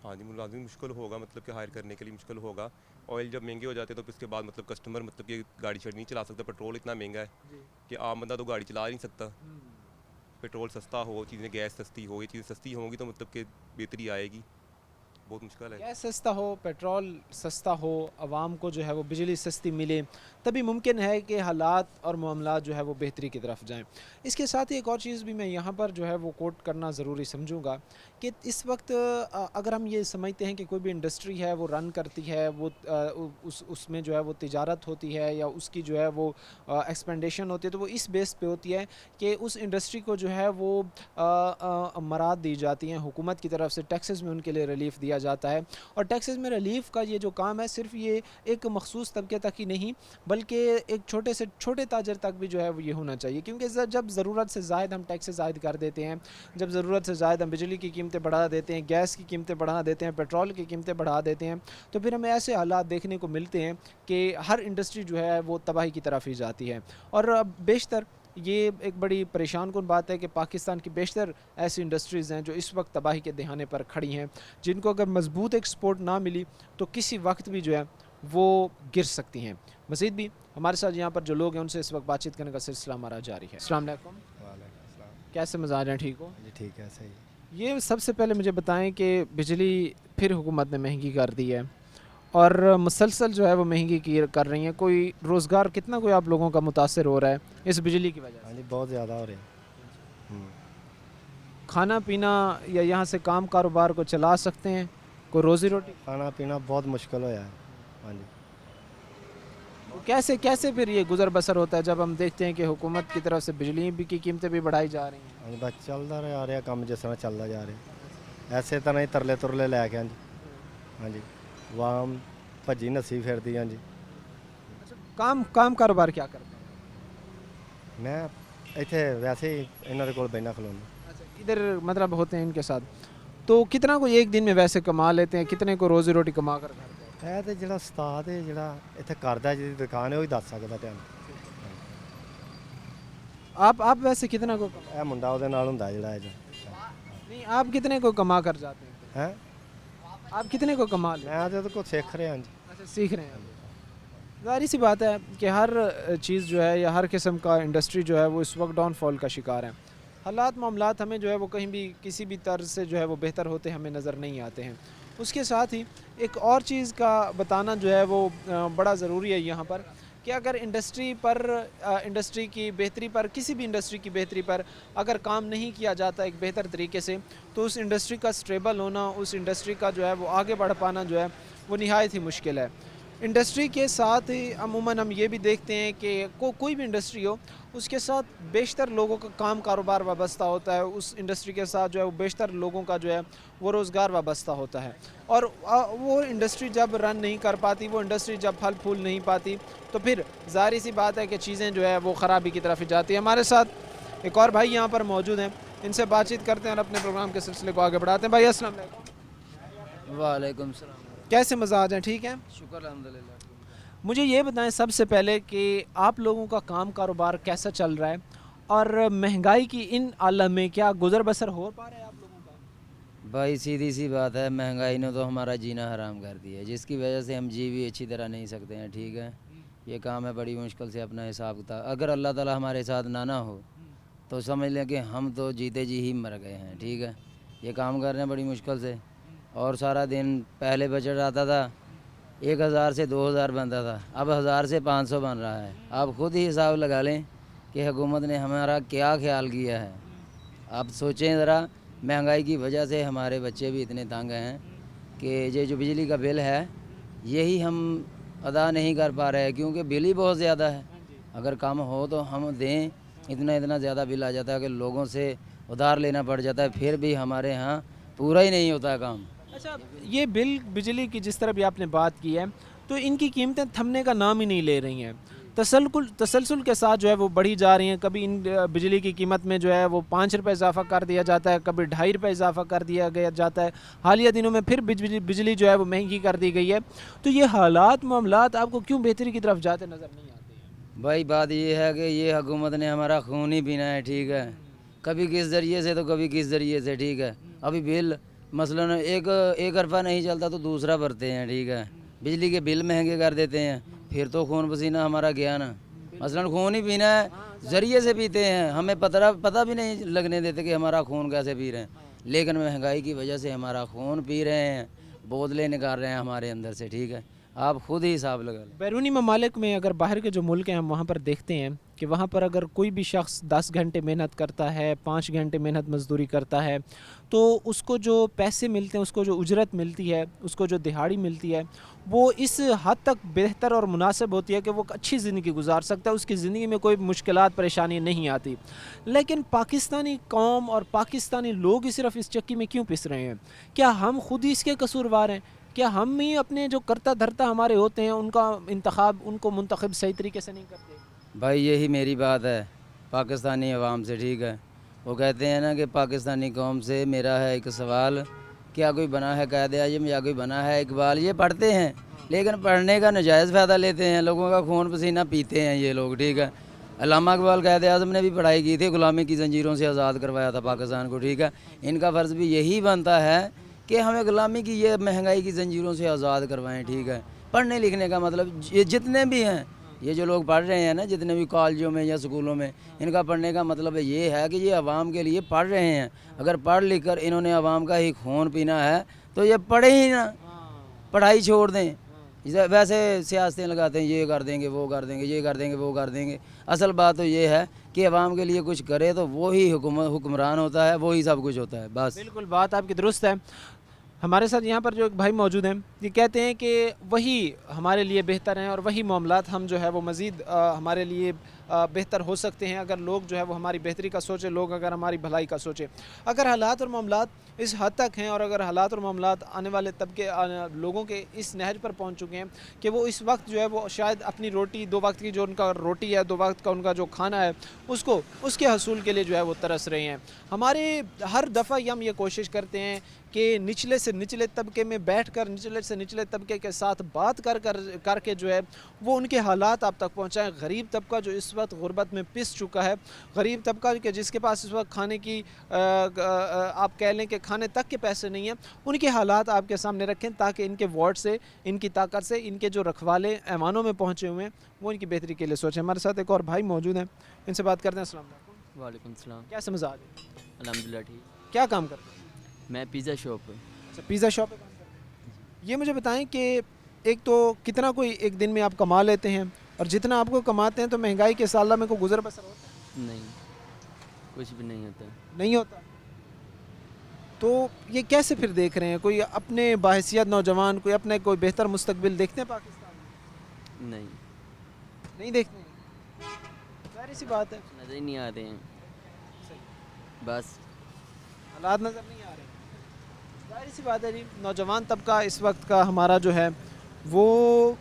ہاں جی, ملازم مشکل ہوگا, مطلب کہ ہائر کرنے کے لیے مشکل ہوگا. آئل جب مہنگے ہو جاتے ہیں تو اس کے بعد مطلب کسٹمر مطلب کہ گاڑی چھڑ نہیں چلا سکتا, پیٹرول اتنا مہنگا ہے کہ عام بندہ تو گاڑی چلا نہیں سکتا. پیٹرول سستا ہو, چیزیں گیس سستی ہو, یہ چیزیں سستی ہوں گی تو مطلب کہ بہتری آئے گی, بہت مشکل ہے. گیس سستا ہو, پیٹرول سستا ہو, عوام کو جو ہے وہ بجلی سستی ملے, تبھی ممکن ہے کہ حالات اور معاملات جو ہے وہ بہتری کی طرف جائیں. اس کے ساتھ ہی ایک اور چیز بھی میں یہاں پر جو ہے وہ کوٹ کرنا ضروری سمجھوں گا کہ اس وقت اگر ہم یہ سمجھتے ہیں کہ کوئی بھی انڈسٹری ہے وہ رن کرتی ہے, وہ اس میں جو ہے وہ تجارت ہوتی ہے یا اس کی جو ہے وہ ایکسپینڈیشن ہوتی ہے, تو وہ اس بیس پہ ہوتی ہے کہ اس انڈسٹری کو جو ہے وہ امرات دی جاتی ہیں حکومت کی طرف سے, ٹیکسز میں ان کے لیے ریلیف دیا جاتا ہے. اور ٹیکسز میں ریلیف کا یہ جو کام ہے صرف یہ ایک مخصوص طبقے تک ہی نہیں بلکہ ایک چھوٹے سے چھوٹے تاجر تک بھی جو ہے وہ یہ ہونا چاہیے, کیونکہ جب ضرورت سے زائد ہم ٹیکسز عائد کر دیتے ہیں, جب ضرورت سے زائد ہم بجلی کی قیمتیں بڑھا دیتے ہیں, گیس کی قیمتیں بڑھا دیتے ہیں, پیٹرول کی قیمتیں بڑھا دیتے ہیں, تو پھر ہمیں ایسے حالات دیکھنے کو ملتے ہیں کہ ہر انڈسٹری جو ہے وہ تباہی کی طرف ہی جاتی ہے. اور بیشتر یہ ایک بڑی پریشان کن بات ہے کہ پاکستان کی بیشتر ایسی انڈسٹریز ہیں جو اس وقت تباہی کے دہانے پر کھڑی ہیں, جن کو اگر مضبوط ایک سپورٹ نہ ملی تو کسی وقت بھی جو ہے وہ گر سکتی ہیں. مزید بھی ہمارے ساتھ یہاں پر جو لوگ ہیں ان سے اس وقت بات چیت کرنے کا سلسلہ ہمارا جاری ہے. السلام علیکم. وعلیکم السلام. کیسے مزاج ہیں, ٹھیک ہو؟ جی ٹھیک ہے, صحیح. یہ سب سے پہلے مجھے بتائیں کہ بجلی پھر حکومت نے مہنگی کر دی ہے اور مسلسل جو ہے وہ مہنگی کر رہی ہیں, کوئی روزگار کتنا کوئی آپ لوگوں کا متاثر ہو رہا ہے اس بجلی کی وجہ سے؟ ہاں جی, بہت زیادہ ہو رہے ہیں. کھانا پینا یا یہاں سے کام کاروبار کو چلا سکتے ہیں, کوئی روزی روٹی؟ کھانا پینا بہت مشکل ہوا ہے. ہاں جی. کیسے پھر یہ گزر بسر ہوتا ہے جب ہم دیکھتے ہیں کہ حکومت کی طرف سے بجلی کی قیمتیں بھی بڑھائی جا رہی ہیں؟ ہاں جی, بس چلتا آ رہا کام جس طرح چلتا جا رہا ہے, ایسے طرح ہی ترلے ترلے لے کے. ہاں جی. ہاں جی, عوام بھجی نسی پھرتی. ہاں جی. کام کاروبار کیا کرتے ہیں؟ میں اتنے ویسے ہی یہاں کو بہنا کھلونا. ادھر مطلب ہوتے ہیں ان کے ساتھ, تو کتنا کوئی ایک دن میں ویسے کما لیتے ہیں, کتنے کو روزی روٹی کما کر گھر پہ؟ یہ تو جڑا استاد ہے جڑا اتنے کرتا جی دکان ہے وہی دس سکتا ٹائم. آپ ویسے کتنا کو یہ منڈا وہ ہوں جڑا نہیں, آپ کتنے کو کما کر جاتے ہیں؟ ہے, آپ کتنے کو کما لیں؟ میں تو کچھ سیکھ رہا. ہاں جی. اچھا, سیکھ رہے ہیں. ظاہر سی بات ہے کہ ہر چیز جو ہے یا ہر قسم کا انڈسٹری جو ہے وہ اس وقت ڈاؤن فال کا شکار ہے. حالات معاملات ہمیں جو ہے وہ کہیں بھی کسی بھی طرز سے جو ہے وہ بہتر ہوتے ہمیں نظر نہیں آتے ہیں. اس کے ساتھ ہی ایک اور چیز کا بتانا جو ہے وہ بڑا ضروری ہے یہاں پر کہ اگر انڈسٹری کی بہتری پر, کسی بھی انڈسٹری کی بہتری پر اگر کام نہیں کیا جاتا ایک بہتر طریقے سے, تو اس انڈسٹری کا سٹیبل ہونا, اس انڈسٹری کا جو ہے وہ آگے بڑھ پانا جو ہے وہ نہایت ہی مشکل ہے. انڈسٹری کے ساتھ عموماً ہم یہ بھی دیکھتے ہیں کہ کوئی بھی انڈسٹری ہو اس کے ساتھ بیشتر لوگوں کا کام کاروبار وابستہ ہوتا ہے, اس انڈسٹری کے ساتھ جو ہے وہ بیشتر لوگوں کا جو ہے وہ روزگار وابستہ ہوتا ہے. اور وہ انڈسٹری جب رن نہیں کر پاتی, وہ انڈسٹری جب پھل پھول نہیں پاتی, تو پھر ظاہر سی بات ہے کہ چیزیں جو ہے وہ خرابی کی طرف جاتی ہیں. ہمارے ساتھ ایک اور بھائی یہاں پر موجود ہیں, ان سے بات چیت کرتے ہیں اور اپنے پروگرام کے سلسلے کو آگے بڑھاتے ہیں. بھائی السلام علیکم. وعلیکم السلام. کیسے مزاج ہیں؟ ٹھیک ہیں. شکر الحمدللہ. مجھے یہ بتائیں سب سے پہلے کہ آپ لوگوں کا کام کاروبار کیسا چل رہا ہے اور مہنگائی کی ان عالم میں کیا گزر بسر ہو پا رہا ہے آپ لوگوں کا؟ بھائی سیدھی سی بات ہے, مہنگائی نے تو ہمارا جینا حرام کر دیا ہے, جس کی وجہ سے ہم جی بھی اچھی طرح نہیں سکتے ہیں. ٹھیک ہے, یہ کام ہے بڑی مشکل سے اپنا حساب کتاب, اگر اللہ تعالیٰ ہمارے ساتھ نہ ہو تو سمجھ لیں کہ ہم تو جیتے جی ہی مر گئے ہیں. ٹھیک ہے, یہ کام کر رہے ہیں بڑی مشکل سے, اور سارا دن پہلے بجٹ آتا تھا 1000 سے 2000 بنتا تھا, اب 1000 سے 500 بن رہا ہے. آپ خود ہی حساب لگا لیں کہ حکومت نے ہمارا کیا خیال کیا ہے. آپ سوچیں ذرا, مہنگائی کی وجہ سے ہمارے بچے بھی اتنے تنگ ہیں کہ یہ جو بجلی کا بل ہے یہی ہم ادا نہیں کر پا رہے, کیونکہ بل ہی بہت زیادہ ہے. اگر کم ہو تو ہم دیں, اتنا زیادہ بل آ جاتا ہے کہ لوگوں سے ادھار لینا پڑ جاتا ہے, پھر بھی ہمارے ہاں پورا ہی نہیں ہوتا کام. اچھا, یہ بل بجلی کی جس طرح بھی آپ نے بات کی ہے تو ان کی قیمتیں تھمنے کا نام ہی نہیں لے رہی ہیں, تسلسل کے ساتھ جو ہے وہ بڑھی جا رہی ہیں. کبھی ان بجلی کی قیمت میں جو ہے وہ 5 روپے اضافہ کر دیا جاتا ہے, کبھی 2.5 روپے اضافہ کر دیا جاتا ہے. حالیہ دنوں میں پھر بجلی جو ہے وہ مہنگی کر دی گئی ہے. تو یہ حالات معاملات آپ کو کیوں بہتری کی طرف جاتے نظر نہیں آتے ہیں؟ بھائی بات یہ ہے کہ یہ حکومت نے ہمارا خون ہی پینا ہے. ٹھیک ہے, کبھی کس ذریعے سے تو کبھی کس ذریعے سے. ٹھیک ہے, ابھی بل مثلاً ایک ارفہ نہیں چلتا تو دوسرا بھرتے ہیں. ٹھیک ہے, بجلی کے بل مہنگے کر دیتے ہیں, پھر تو خون پسینہ ہمارا گیا نا. مثلاً خون ہی پینا ہے, ذریعے سے پیتے ہیں, ہمیں پتہ بھی نہیں لگنے دیتے کہ ہمارا خون کیسے پی رہے ہیں, لیکن مہنگائی کی وجہ سے ہمارا خون پی رہے ہیں, بوتلیں نکال رہے ہیں ہمارے اندر سے. ٹھیک ہے, آپ خود ہی حساب لگا لیں. بیرونی ممالک میں اگر باہر کے جو ملک ہیں ہم وہاں پر دیکھتے ہیں کہ وہاں پر اگر کوئی بھی شخص 10 گھنٹے محنت کرتا ہے, 5 گھنٹے محنت مزدوری کرتا ہے, تو اس کو جو پیسے ملتے ہیں, اس کو جو اجرت ملتی ہے, اس کو جو دہاڑی ملتی ہے, وہ اس حد تک بہتر اور مناسب ہوتی ہے کہ وہ اچھی زندگی گزار سکتا ہے, اس کی زندگی میں کوئی مشکلات پریشانی نہیں آتی. لیکن پاکستانی قوم اور پاکستانی لوگ ہی صرف اس چکی میں کیوں پس رہے ہیں؟ کیا ہم خود ہی اس کے قصوروار ہیں؟ کیا ہم ہی اپنے جو کرتا دھرتا ہمارے ہوتے ہیں ان کا انتخاب, ان کو منتخب صحیح طریقے سے نہیں کرتے؟ بھائی یہی میری بات ہے پاکستانی عوام سے. ٹھیک ہے, وہ کہتے ہیں نا کہ پاکستانی قوم سے میرا ہے ایک سوال, کیا کوئی بنا ہے قائد اعظم یا کوئی بنا ہے اقبال؟ یہ پڑھتے ہیں لیکن پڑھنے کا ناجائز فائدہ لیتے ہیں, لوگوں کا خون پسینہ پیتے ہیں یہ لوگ. ٹھیک ہے, علامہ اقبال قائد اعظم نے بھی پڑھائی کی تھی, غلامی کی زنجیروں سے آزاد کروایا تھا پاکستان کو. ٹھیک ہے, ان کا فرض بھی یہی بنتا ہے کہ ہمیں غلامی کی, یہ مہنگائی کی زنجیروں سے آزاد کروائیں. ٹھیک ہے, پڑھنے لکھنے کا مطلب یہ جتنے بھی ہیں, یہ جو لوگ پڑھ رہے ہیں نا جتنے بھی کالجوں میں یا سکولوں میں, ان کا پڑھنے کا مطلب یہ ہے کہ یہ عوام کے لیے پڑھ رہے ہیں. اگر پڑھ لکھ کر انہوں نے عوام کا ہی خون پینا ہے تو یہ پڑھے ہی نا, پڑھائی چھوڑ دیں. ویسے سیاستیں لگاتے ہیں, یہ کر دیں گے, وہ کر دیں گے, یہ کر دیں گے, وہ کر دیں گے. اصل بات تو یہ ہے کہ عوام کے لیے کچھ کرے تو وہی حکمران ہوتا ہے, وہی سب کچھ ہوتا ہے. بس بالکل بات آپ کی درست ہے. ہمارے ساتھ یہاں پر جو ایک بھائی موجود ہیں, یہ کہتے ہیں کہ وہی ہمارے لیے بہتر ہیں اور وہی معاملات ہم جو ہے وہ مزید ہمارے لیے بہتر ہو سکتے ہیں اگر لوگ جو ہے وہ ہماری بہتری کا سوچے, لوگ اگر ہماری بھلائی کا سوچے. اگر حالات اور معاملات اس حد تک ہیں اور اگر حالات اور معاملات آنے والے طبقے لوگوں کے اس نہج پر پہنچ چکے ہیں کہ وہ اس وقت جو ہے وہ شاید اپنی روٹی, 2 وقت کی جو ان کا روٹی ہے, 2 وقت کا ان کا جو کھانا ہے, اس کے حصول کے لیے جو ہے وہ ترس رہے ہیں. ہمارے ہر دفعہ ہم یہ کوشش کرتے ہیں کہ نچلے سے نچلے طبقے میں بیٹھ کر, نچلے سے نچلے طبقے کے ساتھ بات کر کے جو ہے وہ ان کے حالات آپ تک پہنچائیں. غریب طبقہ جو اس وقت غربت میں پس چکا ہے, غریب طبقہ کہ جس کے پاس اس وقت کھانے کی آپ کہہ لیں کہ کھانے تک کے پیسے نہیں ہیں, ان کے حالات آپ کے سامنے رکھیں تاکہ ان کے ووٹ سے, ان کی طاقت سے, ان کے جو رکھوالے ایوانوں میں پہنچے ہوئے ہیں وہ ان کی بہتری کے لیے سوچیں. ہمارے ساتھ ایک اور بھائی موجود ہیں, ان سے بات کرتے ہیں. السلام علیکم. وعلیکم السلام. کیا مزاج ہے؟ الحمدللہ ٹھیک. کیا کام کرتے ہیں؟ میں پیزا شاپ پہ. اچھا, پیزا شاپ پہ کام کرتے ہیں. یہ مجھے بتائیں کہ ایک تو کتنا کوئی ایک دن میں آپ کما لیتے ہیں, اور جتنا آپ کو کماتے ہیں تو مہنگائی کے سالہ میں کوئی گزر بسر ہوتا ہے؟ نہیں, کچھ بھی نہیں ہوتا. نہیں ہوتا. تو یہ کیسے پھر دیکھ رہے ہیں؟ کوئی اپنے باحثیت نوجوان کوئی اپنے کوئی بہتر مستقبل دیکھتے ہیں پاکستان میں؟ نہیں, نہیں دیکھتے ہیں. ظاہر سی بات ہے, نظر ہی نہیں آتے ہیں. بس حالات نظر نہیں آ رہے. ظاہر سی بات ہے جی, نوجوان طبقہ اس وقت کا ہمارا جو ہے وہ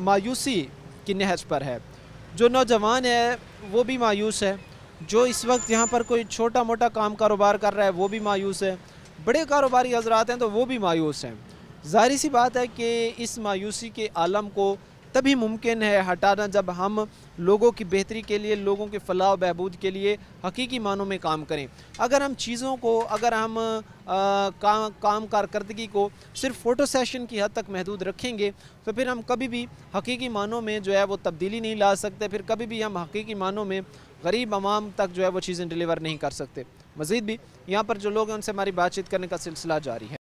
مایوسی کی نہج پر ہے. جو نوجوان ہے وہ بھی مایوس ہے, जो इस वक्त यहाँ पर कोई छोटा मोटा काम कारोबार कर रहा है वो भी मायूस है, बड़े कारोबारी हजरात हैं तो वो भी मायूस हैं। ज़ाहिर सी बात है कि इस मायूसी के आलम को तभी मुमकिन है हटाना जब हम लोगों की बेहतरी के लिए, लोगों के फलाह बहबूद के लिए हकीकी मानों में काम करें। अगर हम चीज़ों को, अगर हम काम कारकर्दगी को सिर्फ फ़ोटो सेशन की हद तक महदूद रखेंगे तो फिर हम कभी भी हकीकी मानों में जो है वो तब्दीली नहीं ला सकते, फिर कभी भी हम हकीकी मानों में गरीब आवाम तक जो है वो चीज़ें डिलीवर नहीं कर सकते। मज़ीद भी यहाँ पर जो लोग हैं उनसे हमारी बातचीत करने का सिलसिला जारी है।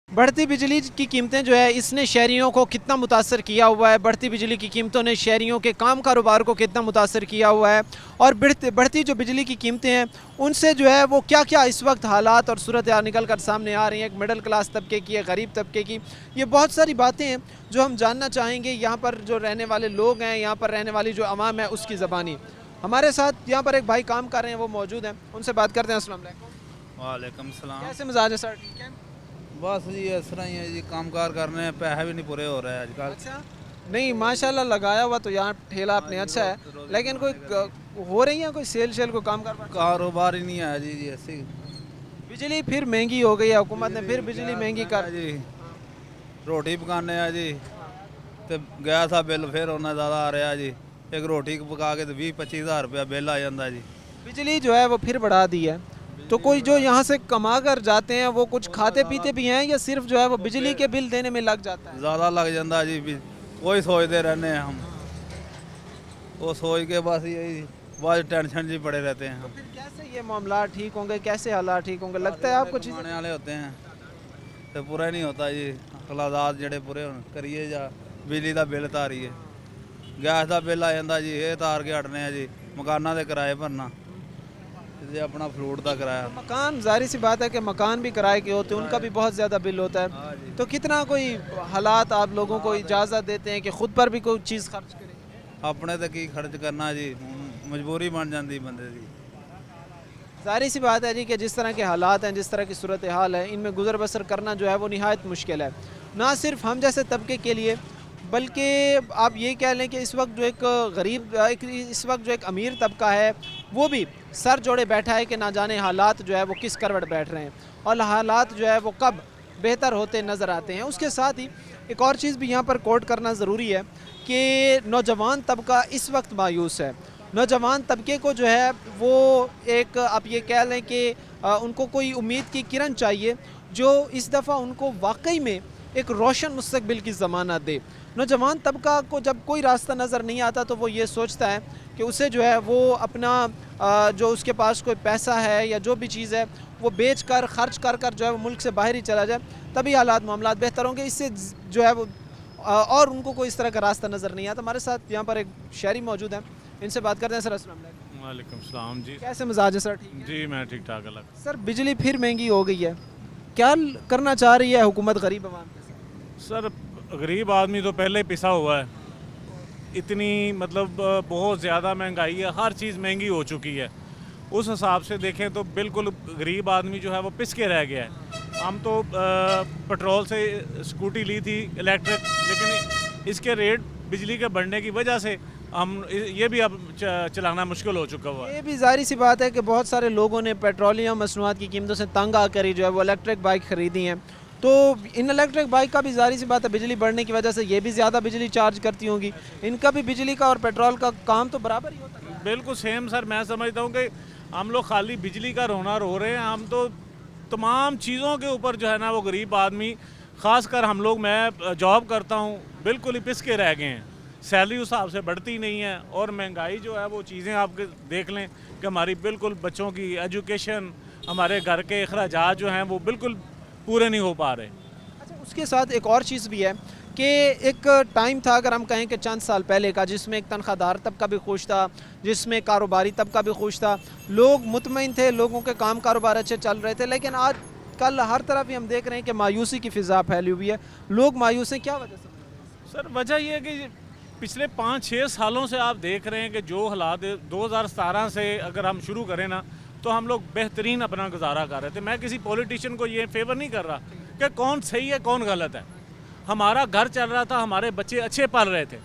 बढ़ती बिजली की कीमतें जो है इसने शहरियों को कितना मुतासर किया हुआ है, बढ़ती बिजली की कीमतों ने शहरियों के काम कारोबार को कितना मुतासर किया हुआ है, और बढ़ती जो बिजली की कीमतें हैं उनसे जो है वो क्या क्या इस वक्त हालात और सूरत हाल निकल कर सामने आ रही हैं, एक मिडिल क्लास तबके की, एक गरीब तबके की। ये बहुत सारी बातें हैं जो हम जानना चाहेंगे यहाँ पर जो रहने वाले लोग हैं, यहाँ पर रहने वाली जो आवाम है उसकी ज़बानी। हमारे साथ यहाँ पर एक भाई काम कर रहे हैं, वो मौजूद हैं, उनसे बात करते हैं। अस्सलाम वालेकुम। वालेकुम सलाम। कैसे मिजाज है सर? ठीक है। बस जी इस तरह ही है जी, काम कार करने हैं, पैसे भी नहीं पूरे हो रहे हैं आजकल। अच्छा, नहीं माशाल्लाह लगाया हुआ तो यहाँ ठेला अपने अच्छा है, लेकिन कोई हो रही है कोई सेल को काम कर कारोबार ही नहीं है जी ऐसी। बिजली फिर महंगी हो गई है, हुकूमत ने फिर बिजली महंगी कर जी। रोटी पकाने हैं जी तो गैस का बिल फिर उन्ना ज़्यादा आ रहा जी, एक रोटी पका के तो 20-25 हज़ार रुपया बिल आ जाता जी। बिजली जो है वो फिर बढ़ा दी है। तो कोई जो यहाँ से कमा कर जाते हैं वो कुछ खाते पीते भी हैं या सिर्फ जो है वो बिजली के बिल देने में लग जाता है? ज़्यादा लग जाता जी, वही सोचते रहने हैं हम, वो सोच के बस यही बस टेंशन जी पड़े रहते हैं। तो फिर कैसे ये मामला ठीक होंगे, कैसे हालात ठीक होंगे? लगता है आपको चीज़ें कमाने वाले होते हैं तो पूरा ही नहीं होता जी, हालात जड़े पूरे करिए जा बिजली का बिल तारीए, गैस का बिल आ जाता जी, ये तार के हटने हैं जी, मकाना के किराए भरना, अपना फ्रूट का किराया। मकान, जाहिर सी बात है कि मकान भी किराए के होते हैं, उनका भी बहुत ज़्यादा बिल होता है। तो कितना कोई हालात आप लोगों को इजाज़त देते हैं कि ख़ुद पर भी कोई चीज़ खर्च करें? अपने तक ही खर्च करना जी, मजबूरी बन जाती बंदे की। जाहिर सी बात है जी कि जिस तरह के हालात हैं, जिस तरह की सूरत हाल है, इनमें गुजर बसर करना जो है वो निहायत मुश्किल है, ना सिर्फ हम जैसे तबके के लिए बल्कि आप ये कह लें कि इस वक्त जो एक गरीब, इस वक्त जो एक अमीर तबका है वो भी सर जोड़े बैठा है कि ना जाने हालात जो है वो किस करवट बैठ रहे हैं और हालात जो है वो कब बेहतर होते नज़र आते हैं। उसके साथ ही एक और चीज़ भी यहाँ पर कोट करना ज़रूरी है कि नौजवान तबका इस वक्त मायूस है। नौजवान तबके को जो है वो एक, आप ये कह लें कि उनको कोई उम्मीद की किरण चाहिए जो इस दफ़ा उनको वाकई में एक रोशन मुस्तकबिल की ज़मानत दे। नौजवान तबका को जब कोई रास्ता नज़र नहीं आता तो वो ये सोचता है कि उसे जो है वो अपना जो उसके पास कोई पैसा है या जो भी चीज़ है वो बेच कर खर्च कर कर जो है वो मुल्क से बाहर ही चला जाए, तभी हालात मामलात बेहतर होंगे। इससे जो है वो और उनको कोई इस तरह का रास्ता नज़र नहीं आता। हमारे साथ यहाँ पर एक शहरी मौजूद है, इनसे बात करते हैं। सर अस्सलाम वालेकुम। वालेकुम सलाम जी। कैसे मिजाज है सर? ठीक है जी मैं ठीक ठाक अलग। सर, बिजली फिर महंगी हो गई है, क्या करना चाह रही है हुकूमत गरीब आवाम के साथ? सर गरीब आदमी तो पहले ही पिसा हुआ है, इतनी मतलब बहुत ज़्यादा महंगाई है, हर चीज़ महंगी हो चुकी है। उस हिसाब से देखें तो बिल्कुल गरीब आदमी जो है वो पिस के रह गया है। हम तो पेट्रोल से स्कूटी ली थी इलेक्ट्रिक, लेकिन इसके रेट बिजली के बढ़ने की वजह से हम ये भी अब चलाना मुश्किल हो चुका हुआ है। ये भी जाहिर सी बात है कि बहुत सारे लोगों ने पेट्रोलियम मसनूआत की कीमतों से तंग आकर ही जो है वो इलेक्ट्रिक बाइक ख़रीदी हैं। तो इन इलेक्ट्रिक बाइक का भी जाहिर सी बात है बिजली बढ़ने की वजह से ये भी ज़्यादा बिजली चार्ज करती होंगी, इनका भी बिजली का और पेट्रोल का काम तो बराबर ही होता है। बिल्कुल सेम सर, मैं समझता हूँ कि हम लोग खाली बिजली का रोना रो रहे हैं, हम तो तमाम चीज़ों के ऊपर जो है ना वो गरीब आदमी, ख़ासकर हम लोग, मैं जॉब करता हूँ, बिल्कुल ही पिस के रह गए हैं। सैलरी उस हिसाब से बढ़ती नहीं है और महंगाई जो है वो चीज़ें आप देख लें कि हमारी बिल्कुल बच्चों की एजुकेशन, हमारे घर के अखराजात जो हैं वो बिल्कुल पूरे नहीं हो पा रहे। अच्छा, उसके साथ एक और चीज़ भी है कि एक टाइम था, अगर हम कहें कि चंद साल पहले का, जिसमें एक तनख्वाहदार तबका भी खुश था, जिसमें कारोबारी तबका भी खुश था, लोग मुतमईन थे, लोगों के काम कारोबार अच्छे चल रहे थे। लेकिन आज कल हर तरफ ही हम देख रहे हैं कि मायूसी की फ़िज़ा फैली हुई है, लोग मायूस हैं। क्या वजह से? सर वजह यह है कि पिछले 5-6 सालों से आप देख रहे हैं कि जो हालात 2017 से अगर हम शुरू करें ना तो हम लोग बेहतरीन अपना गुजारा कर रहे थे। मैं किसी पॉलिटिशियन को ये फेवर नहीं कर रहा कि कौन सही है कौन गलत है, ہمارا گھر چل رہا تھا, ہمارے بچے اچھے پل رہے تھے.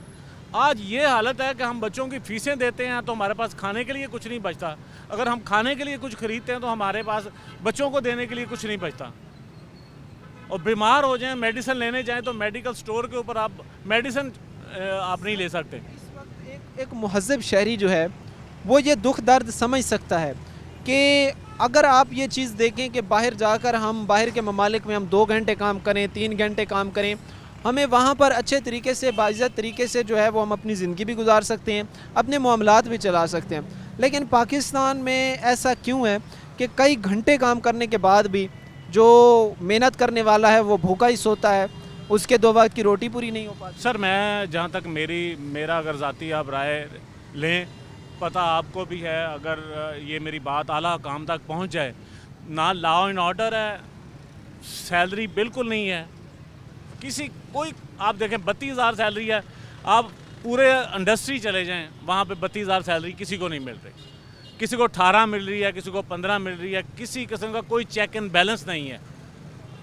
آج یہ حالت ہے کہ ہم بچوں کی فیسیں دیتے ہیں تو ہمارے پاس کھانے کے لیے کچھ نہیں بچتا. اگر ہم کھانے کے لیے کچھ خریدتے ہیں تو ہمارے پاس بچوں کو دینے کے لیے کچھ نہیں بچتا. اور بیمار ہو جائیں, میڈیسن لینے جائیں تو میڈیکل سٹور کے اوپر آپ میڈیسن آپ نہیں لے سکتے. اس وقت ایک مہذب شہری جو ہے وہ یہ دکھ درد سمجھ سکتا ہے کہ اگر آپ یہ چیز دیکھیں کہ باہر جا کر ہم باہر کے ممالک میں ہم 2 گھنٹے کام کریں, 3 گھنٹے کام کریں, ہمیں وہاں پر اچھے طریقے سے باعزت طریقے سے جو ہے وہ ہم اپنی زندگی بھی گزار سکتے ہیں, اپنے معاملات بھی چلا سکتے ہیں. لیکن پاکستان میں ایسا کیوں ہے کہ کئی گھنٹے کام کرنے کے بعد بھی جو محنت کرنے والا ہے وہ بھوکا ہی سوتا ہے, اس کے 2 وقت کی روٹی پوری نہیں ہو پاتی؟ سر میں جہاں تک میرا اگر ذاتی آپ رائے لیں, پتہ آپ کو بھی ہے, اگر یہ میری بات اعلیٰ حکام تک پہنچ جائے, نہ لا اینڈ آرڈر ہے, سیلری بالکل نہیں ہے کوئی. آپ دیکھیں 32,000 سیلری ہے, آپ پورے انڈسٹری چلے جائیں وہاں پہ 32,000 سیلری کسی کو نہیں مل رہی. کسی کو 18 مل رہی ہے, کسی کو 15 مل رہی ہے, کسی قسم کا کوئی چیک اینڈ بیلنس نہیں ہے.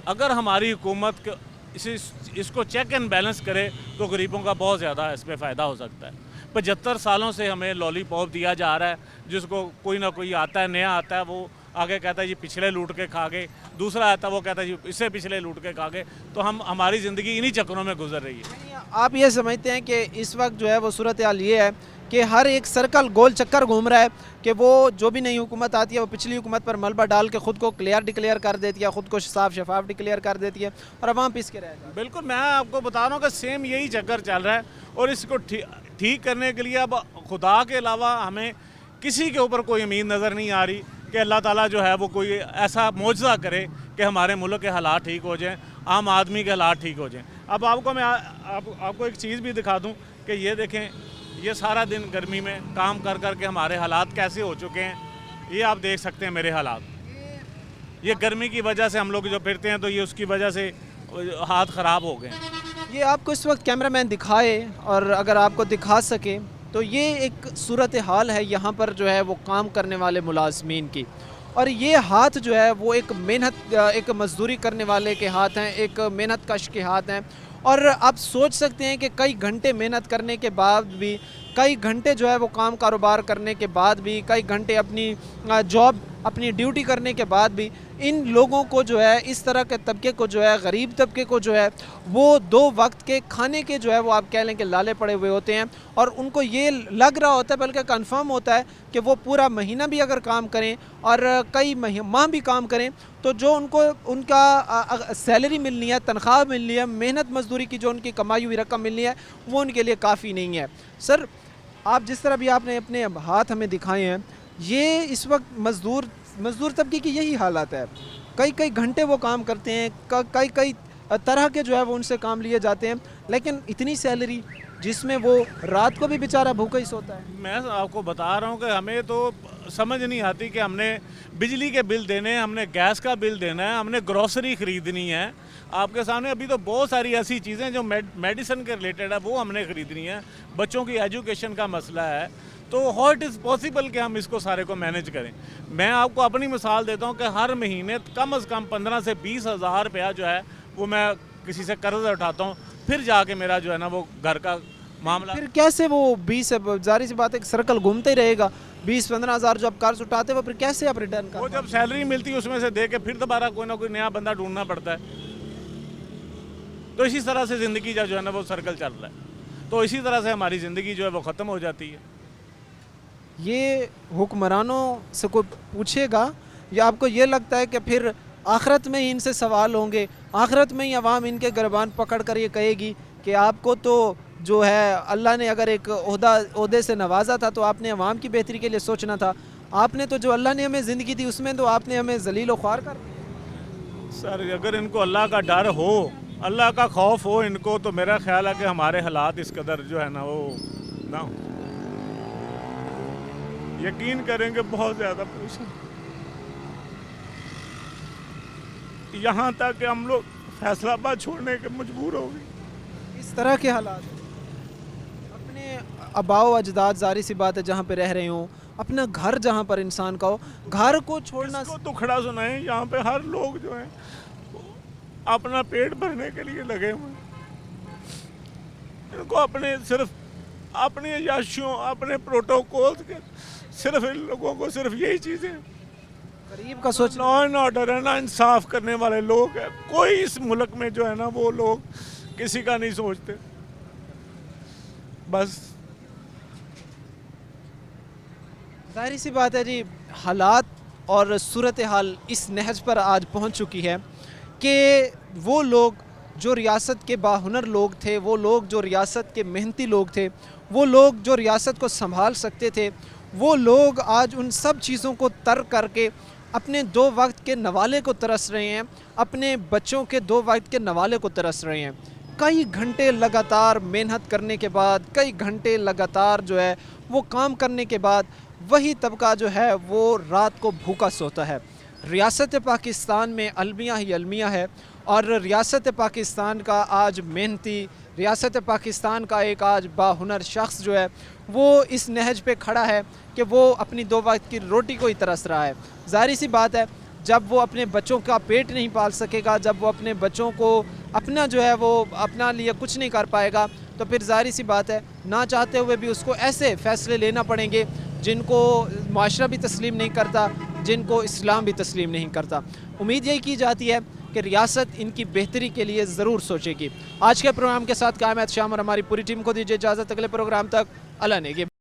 اگر ہماری حکومت اس کو چیک اینڈ بیلنس کرے تو غریبوں کا بہت زیادہ اس پہ فائدہ ہو سکتا ہے. 75 سالوں سے ہمیں لالی پاپ دیا جا رہا ہے, جس کو کوئی نہ کوئی آتا ہے, نیا آتا ہے, وہ آگے کہتا ہے جی پچھلے لوٹ کے کھا گئے, دوسرا آتا ہے وہ کہتا ہے جی اس سے پچھلے لوٹ کے کھا گئے. تو ہماری زندگی انہی چکروں میں گزر رہی ہے. آپ یہ سمجھتے ہیں کہ اس وقت جو ہے وہ صورتحال یہ ہے کہ ہر ایک سرکل گول چکر گھوم رہا ہے کہ وہ جو بھی نئی حکومت آتی ہے وہ پچھلی حکومت پر ملبہ ڈال کے خود کو ڈکلیئر کر دیتی ہے, خود کو صاف شفاف ڈکلیئر کر دیتی ہے اور عوام پیس کے رہ جاتی ہے؟ بالکل, میں آپ کو بتا رہا ہوں کہ سیم یہی چکر چل رہا ہے. اور اس کو ٹھیک کرنے کے لیے اب خدا کے علاوہ ہمیں کسی کے اوپر کوئی امید نظر نہیں آ رہی کہ اللہ تعالیٰ جو ہے وہ کوئی ایسا معجزہ کرے کہ ہمارے ملک کے حالات ٹھیک ہو جائیں, عام آدمی کے حالات ٹھیک ہو جائیں. اب آپ کو ایک چیز بھی دکھا دوں کہ یہ دیکھیں, یہ سارا دن گرمی میں کام کر کر کے ہمارے حالات کیسے ہو چکے ہیں, یہ آپ دیکھ سکتے ہیں میرے حالات. یہ گرمی کی وجہ سے ہم لوگ جو پھرتے ہیں تو یہ اس کی وجہ سے ہاتھ خراب ہو گئے ہیں. یہ آپ کو اس وقت کیمرہ مین دکھائے, اور اگر آپ کو دکھا سکے تو یہ ایک صورتحال ہے یہاں پر جو ہے وہ کام کرنے والے ملازمین کی. اور یہ ہاتھ جو ہے وہ ایک مزدوری کرنے والے کے ہاتھ ہیں, ایک محنت کش کے ہاتھ ہیں. اور آپ سوچ سکتے ہیں کہ کئی گھنٹے محنت کرنے کے بعد بھی, کئی گھنٹے جو ہے وہ کام کاروبار کرنے کے بعد بھی, کئی گھنٹے اپنی جاب اپنی ڈیوٹی کرنے کے بعد بھی ان لوگوں کو جو ہے, اس طرح کے طبقے کو جو ہے, غریب طبقے کو جو ہے وہ 2 وقت کے کھانے کے جو ہے وہ آپ کہہ لیں کہ لالے پڑے ہوئے ہوتے ہیں. اور ان کو یہ لگ رہا ہوتا ہے, بلکہ کنفرم ہوتا ہے کہ وہ پورا مہینہ بھی اگر کام کریں اور کئی ماہ بھی کام کریں تو جو ان کا سیلری ملنی ہے, تنخواہ ملنی ہے, محنت مزدوری کی جو ان کی کمائی ہوئی رقم ملنی ہے, وہ ان کے لیے کافی نہیں ہے. سر, آپ جس طرح بھی آپ نے اپنے ہاتھ ہمیں دکھائے ہیں, یہ اس وقت مزدور طبقے کی یہی حالت ہے. کئی گھنٹے وہ کام کرتے ہیں, کئی طرح کے جو ہے وہ ان سے کام لیے جاتے ہیں, لیکن اتنی سیلری جس میں وہ رات کو بھی بیچارہ بھوکا ہی سوتا ہے. میں آپ کو بتا رہا ہوں کہ ہمیں تو سمجھ نہیں آتی کہ ہم نے بجلی کے بل دینے ہیں, ہم نے گیس کا بل دینا ہے, ہم نے گروسری خریدنی ہے. آپ کے سامنے ابھی تو بہت ساری ایسی چیزیں جو میڈیسن کے ریلیٹڈ ہے وہ ہم نے خریدنی ہے, بچوں کی ایجوکیشن کا مسئلہ ہے. تو ہاؤ اٹ از پاسبل کہ ہم اس کو سارے کو مینیج کریں. میں آپ کو اپنی مثال دیتا ہوں کہ ہر مہینے کم از کم 15 سے 20 ہزار روپیہ جو ہے وہ میں کسی سے قرض اٹھاتا ہوں, پھر جا کے میرا جو ہے نا وہ گھر کا معاملہ. پھر کیسے وہ 20 ظاہر سی بات ہے, سرکل گھومتے ہی رہے گا. 20-15 ہزار جو آپ قرض اٹھاتے ہیں وہ پھر کیسے آپ ریٹرن کریں؟ وہ جب سیلری ملتی ہے اس میں سے دے کے پھر دوبارہ کوئی نہ کوئی نیا بندہ ڈھونڈنا پڑتا ہے. تو اسی طرح سے زندگی جو ہے نا وہ سرکل چل رہا ہے. تو اسی طرح سے ہماری زندگی جو ہے وہ ختم ہو جاتی ہے. یہ حکمرانوں سے کوئی پوچھے گا, یا آپ کو یہ لگتا ہے کہ پھر آخرت میں ہی ان سے سوال ہوں گے, آخرت میں ہی عوام ان کے گربان پکڑ کر یہ کہے گی کہ آپ کو تو جو ہے اللہ نے اگر ایک عہدے سے نوازا تھا تو آپ نے عوام کی بہتری کے لیے سوچنا تھا, آپ نے تو جو اللہ نے ہمیں زندگی دی اس میں تو آپ نے ہمیں ذلیل و خوار کر دیا. سر, اگر ان کو اللہ کا ڈر ہو, اللہ کا خوف ہو ان کو, تو میرا خیال ہے کہ ہمارے حالات اس قدر جو ہے نا وہ نہ ہو. یقین کریں گے بہت زیادہ پریشان, یہاں تک کہ ہم لوگ فیصل آباد چھوڑنے کے مجبور ہو گئے. اس طرح کے حالات اپنے آباء و اجداد, ظاہر سی بات ہے جہاں پہ رہ رہے ہوں, اپنا گھر جہاں پر انسان کا ہو, گھر کو چھوڑنا. اس کو تو کھڑا سنائیں, یہاں پہ ہر لوگ جو ہیں اپنا پیٹ بھرنے کے لیے لگے ہوئے ہیں. इनको अपने सिर्फ अपनी याशियों अपने प्रोटोकॉल के सिर्फ इन लोगों को सिर्फ यही चीज़ें गरीब का सोच लॉ एंड ऑर्डर है ना, इंसाफ करने वाले लोग हैं। कोई इस मुल्क में जो है ना वो लोग किसी का नहीं सोचते। बस ज़ाहिर सी बात है जी, हालात और सूरत हाल इस नहज पर आज पहुंच चुकी है कि वो लोग जो रियासत के बाहुनर लोग थे, वो लोग जो रियासत के मेहनती लोग थे, वो लोग जो रियासत को संभाल सकते थे, वो लोग आज उन सब चीज़ों को तर्क करके अपने 2 वक्त के नवाले को तरस रहे हैं, अपने बच्चों के 2 वक्त के नवाले को तरस रहे हैं। कई घंटे लगातार मेहनत करने के बाद, कई घंटे लगातार जो है वो काम करने के बाद वही तबका जो है वो रात को भूखा सोता है। रियासत पाकिस्तान में अलमिया ही अलमिया है और रियासत पाकिस्तान का आज मेहनती, रियासत पाकिस्तान का एक आज बाहुनर शख्स जो है वो इस नहज पे खड़ा है कि वो अपनी 2 वक्त की रोटी को ही तरस रहा है। ज़ाहिर सी बात है, जब वो अपने बच्चों का पेट नहीं पाल सकेगा, जब वो अपने बच्चों को अपना जो है वो अपना लिए कुछ नहीं कर पाएगा, तो फिर ज़ाहिर सी बात है ना चाहते हुए भी उसको ऐसे फ़ैसले लेना पड़ेंगे जिनको माशरा भी तस्लीम नहीं करता, जिनको इस्लाम भी तस्लीम नहीं करता। उम्मीद यही की जाती है कि रियासत इनकी बेहतरी के लिए ज़रूर सोचेगी। आज के प्रोग्राम के साथ कायम शाम और हमारी पूरी टीम को दीजिए इजाज़त। अगले प्रोग्राम तक अल्लाह नेगी।